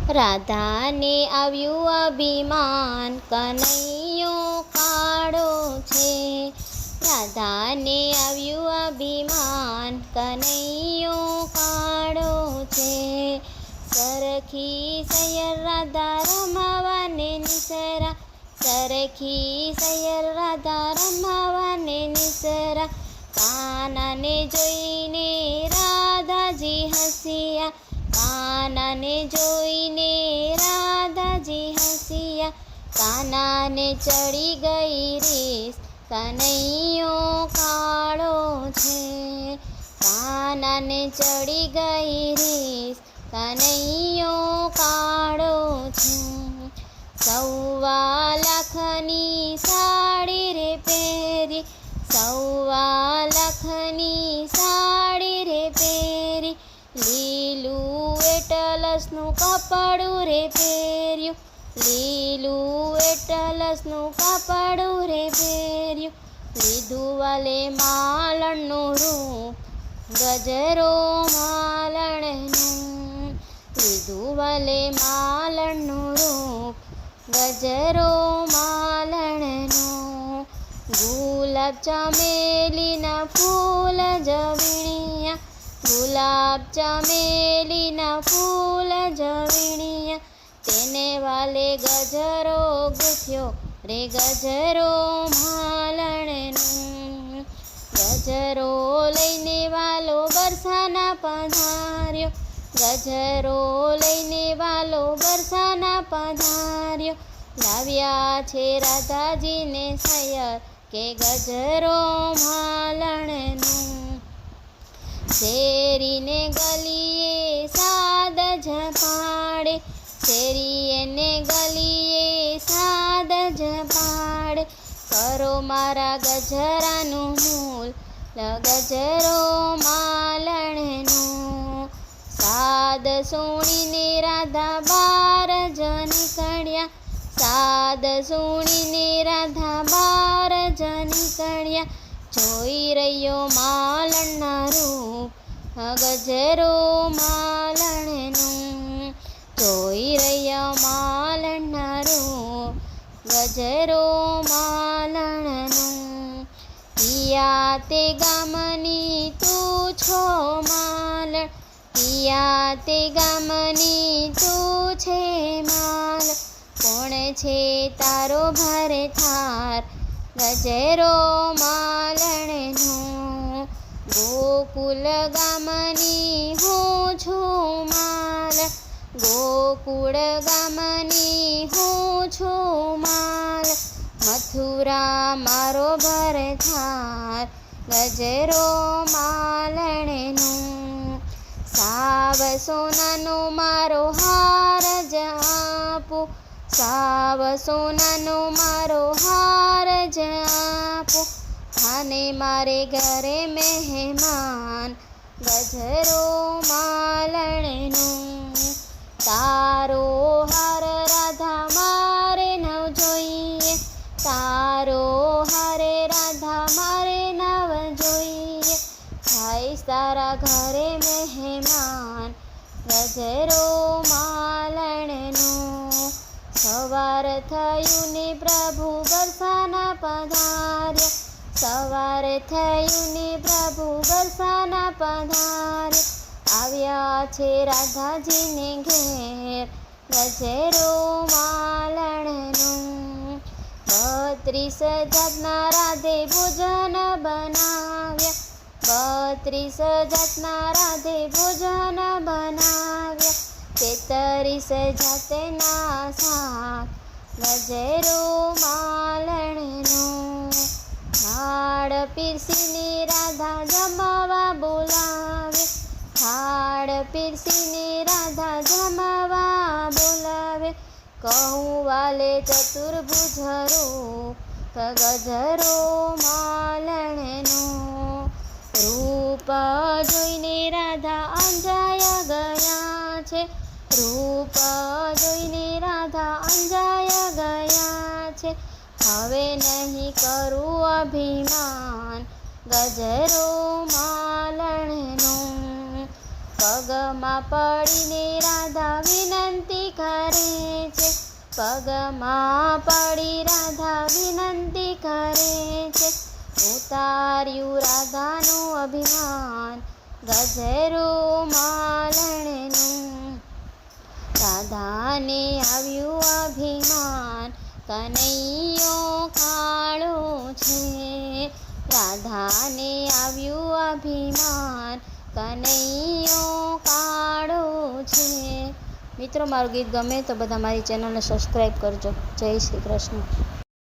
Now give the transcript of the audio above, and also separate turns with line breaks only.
રાધાને આવ્યું અભિમાન, કનૈયો કાળો છે. રાધાને આવ્યું અભિમાન, કનૈયો કાળો છે. સરખી સૈયર રાધા રમાવાને નિસરા, સરખી સૈયર રાધા રમાવાને નિસરા. કાનાને જોઈને રાધાજી હસ્યા, કાનાને જોઈને રાધાજી હસ્યા. કાનાને ચડી ગઈ રીસ, કનૈયો કાળો છે. કાનાને ચડી ગઈ રીસ, કનૈયો કાળો છે. 1.25 લાખની સાડી રે પહેરી, 1.25 લાખની સાડી રે પહેરી. લીલું એટલસનું કપડું રે પહેર્યું, લીલું એટલસનું કપડું રે પહેર્યું. લીધું વાલે માલણનું રૂપ, ગજરો માલણનું. લીધું વાલે માલણનું રૂપ, ગજરો માલણનો. ગુલાબ ચમેલીના ફૂલ જવીણિયા, ગુલાબ ચમેલીના ફૂલ જવીણિયા. તેને વાલે ગજરો ગૂંથ્યો રે, ગજરો માલણનું. ગજરો લઈને વાલો બરસાના પધાર્યો, ગજરો લઈને વાલો બરસાના પધાર્યો. લાવ્યા છે રાધાજીને સૈયર, કે ગજરો માલણનું. શેરીને ગલીએ સાદ ઝપાડે, શેરીએ ને ગલીએ સાદ ઝપાડે. કરો મારા ગજરાનું મૂલ, ગજરો માલણનું. સાદ સુણીને રાધા બાર જ નીકળ્યા, સાદ સુણીને રાધા બાર જ નીકળ્યા. જોઈ રહ્યો માલણના રૂપ, ગજરો માલણનું. જોઈ રહ્યો માલણના રૂપ, ગજરો માલણનું. પિયા તે ગામની તું છો માલણ, પિયા તે ગામની તું છે માલણ. કોણ છે તારો ભારે થાર, ગજરો માલણનું. ગોકુલ ગામની હું છું માલણ, ગોકુળ ગામની હું છું માલણ. મથુરા મારો ભારે થાર, ગજરો માલણનું. સાવ સોનાનો મારો હાર જ આપું, સાવ સોનાનો મારો હાર જ આપો. થાને મારે ઘરે મહેમાન, ગજરો માલણનું. તારો હાર રાધા મારે નવ જોઈએ, તારો હારે રાધા મારે નવ જોઈએ. થાઈશ તારા ઘરે મહેમાન, ગજરો માલણનું. સવાર થયું ને પ્રભુ બરસાના પધાર્યા, સવાર થયું ને પ્રભુ બરસાના પધાર્યા. આવ્યા છે રાધાજીને ઘેર, ગજરો માલણનું. 32 જાતના રાધે ભોજન બનાવ્યા, 32 જાતના રાધે ભોજન બનાવ્યા. 33 જાતના શાક, ગજરો માલણનું. થાળ પીરસીને રાધા જમવા બોલાવે, થાળ પીરસીને રાધા જમવા બોલાવે. કહું વાલે ચતુર્ભુજ રૂપ, ગજરો માલણનું. રૂપ જોઈને રાધા અંજાયા ગયા છે, રૂપ જોઈને રાધા અંજાયા ગયા છે. હવે નહીં કરું અભિમાન, ગજરો માલણનું. પગમાં પડીને રાધા વિનંતી કરે છે. પગમાં પડી રાધા વિનંતી કરે છે. ઉતાર્યું રાધાનું અભિમાન ગજરું માલણનું. રાધાને આવ્યું અભિમાન કનૈયો કાળો છે. રાધાને આવ્યું અભિમાન કનૈયો કાળો છે. મિત્રો, મારું ગીત ગમે તો બધા મારી ચેનલને સબસ્ક્રાઈબ કરજો. જય શ્રી કૃષ્ણ.